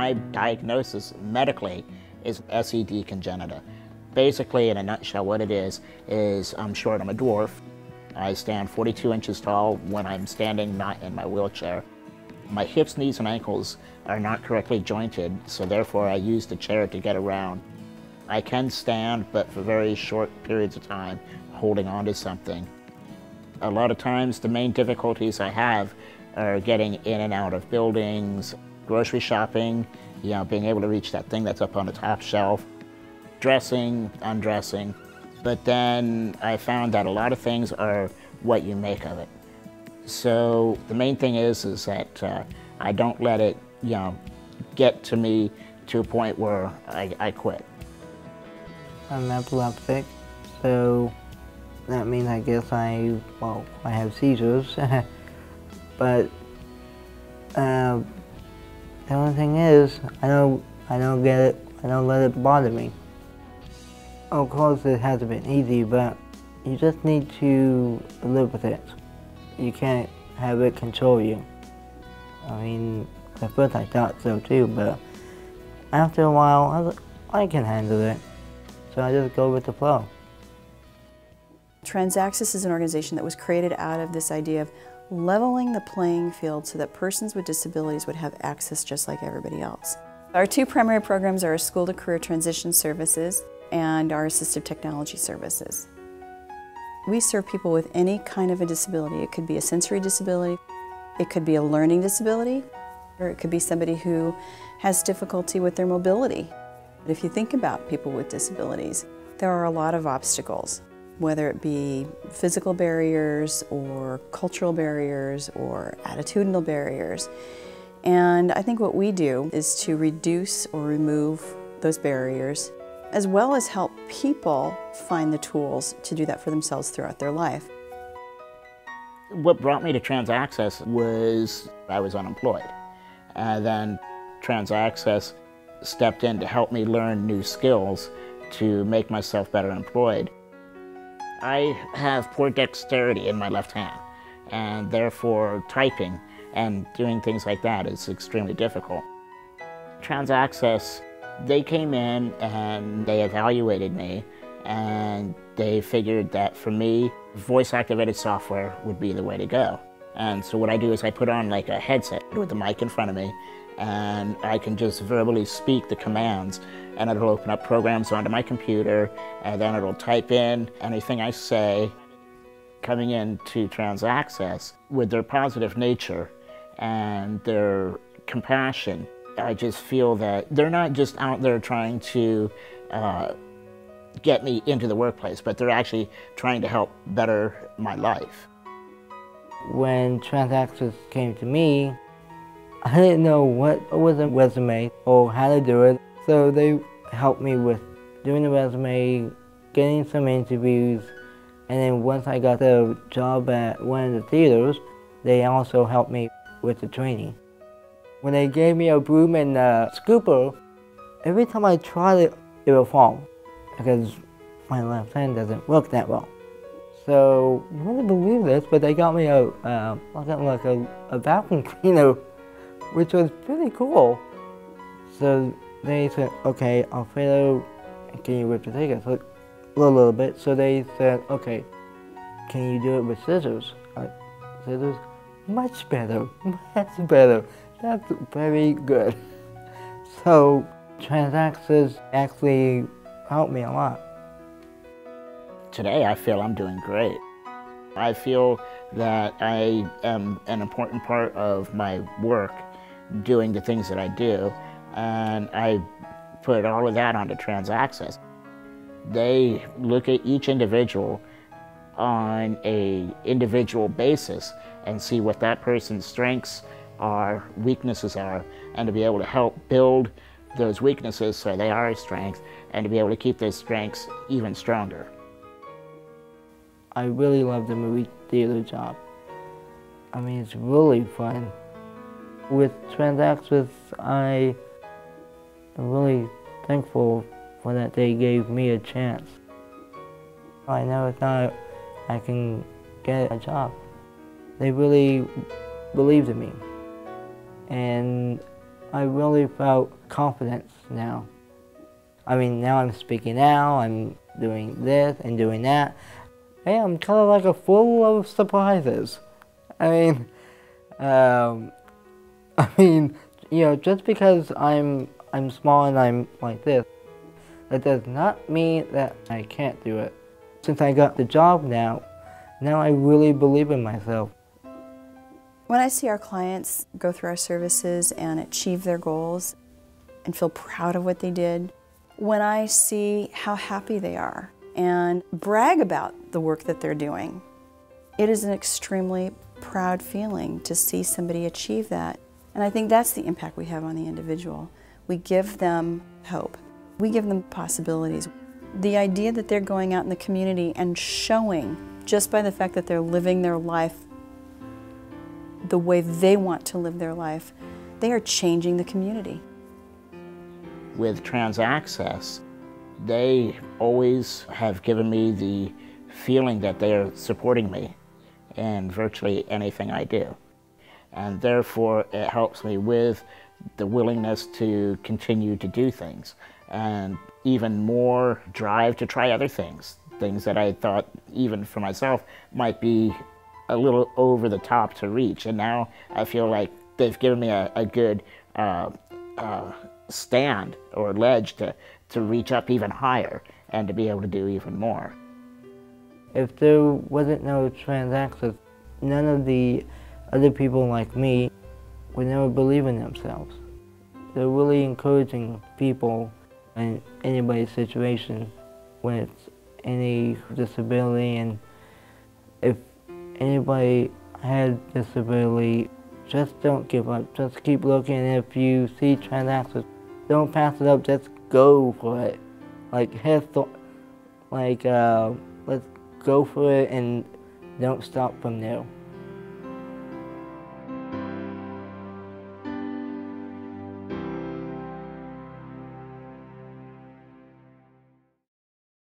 My diagnosis medically is SED congenita. Basically, in a nutshell, what it is I'm short, I'm a dwarf. I stand 42 inches tall when I'm standing, not in my wheelchair. My hips, knees, and ankles are not correctly jointed, so therefore I use the chair to get around. I can stand, but for very short periods of time, holding on to something. A lot of times, the main difficulties I have are getting in and out of buildings, grocery shopping, being able to reach that thing that's up on the top shelf, dressing, undressing. But then I found that a lot of things are what you make of it. So the main thing is that I don't let it, get to me to a point where I quit. I'm epileptic, so that means I guess I have seizures. But the only thing is, I don't get it. I don't let it bother me. Of course, it hasn't been easy, but you just need to live with it. You can't have it control you. I mean, at first I thought so too, but after a while, I was like, I can handle it. So I just go with the flow. TransAccess is an organization that was created out of this idea of leveling the playing field so that persons with disabilities would have access just like everybody else. Our two primary programs are our School to Career Transition Services and our Assistive Technology Services. We serve people with any kind of a disability. It could be a sensory disability, it could be a learning disability, or it could be somebody who has difficulty with their mobility. But if you think about people with disabilities, there are a lot of obstacles, whether it be physical barriers or cultural barriers or attitudinal barriers. And I think what we do is to reduce or remove those barriers, as well as help people find the tools to do that for themselves throughout their life. What brought me to TransAccess was I was unemployed. And then TransAccess stepped in to help me learn new skills to make myself better employed. I have poor dexterity in my left hand, and therefore typing and doing things like that is extremely difficult. TransAccess, they came in and they evaluated me, and they figured that for me, voice-activated software would be the way to go. And so what I do is I put on like a headset with the mic in front of me, and I can just verbally speak the commands, and it'll open up programs onto my computer, and then it'll type in anything I say. Coming into TransAccess with their positive nature and their compassion, I just feel that they're not just out there trying to get me into the workplace, but they're actually trying to help better my life. When TransAccess came to me, I didn't know what was a resume or how to do it, so they helped me with doing the resume, getting some interviews, and then once I got the job at one of the theaters, they also helped me with the training. When they gave me a broom and a scooper, every time I tried it, it would fall, because my left hand doesn't work that well. So, you wouldn't believe this, but they got me a vacuum cleaner, which was pretty cool. So they said, okay, Alfredo, can you rip the tickets? A little bit. So they said, okay, can you do it with scissors? Scissors? Much better, much better. That's very good. So TransAccess actually helped me a lot. Today I feel I'm doing great. I feel that I am an important part of my work, doing the things that I do, and I put all of that onto TransAccess. They look at each individual on an individual basis and see what that person's strengths are, weaknesses are, and to be able to help build those weaknesses so they are a strength, and to be able to keep those strengths even stronger. I really love the movie theater job. I mean, it's really fun. With TransAccess, I am really thankful for that they gave me a chance. I never thought I can get a job. They really believed in me. And I really felt confidence now. I mean, now I'm speaking out, I'm doing this and doing that. Hey, I'm kind of like a full of surprises. I mean, you know, just because I'm small and I'm like this, that does not mean that I can't do it. Since I got the job now I really believe in myself. When I see our clients go through our services and achieve their goals and feel proud of what they did, when I see how happy they are and brag about the work that they're doing, it is an extremely proud feeling to see somebody achieve that. And I think that's the impact we have on the individual. We give them hope. We give them possibilities. The idea that they're going out in the community and showing, just by the fact that they're living their life the way they want to live their life, they are changing the community. With TransAccess, they always have given me the feeling that they are supporting me in virtually anything I do. And therefore, it helps me with the willingness to continue to do things and even more drive to try other things that I thought, even for myself, might be a little over the top to reach. And now I feel like they've given me a good stand or ledge to reach up even higher and to be able to do even more. If there wasn't no TransAccess, none of the other people like me would never believe in themselves. They're really encouraging people in anybody's situation when it's any disability, and if anybody had disability, just don't give up. Just keep looking. If you see TransAccess, don't pass it up. Just go for it. Like let's go for it and don't stop from there.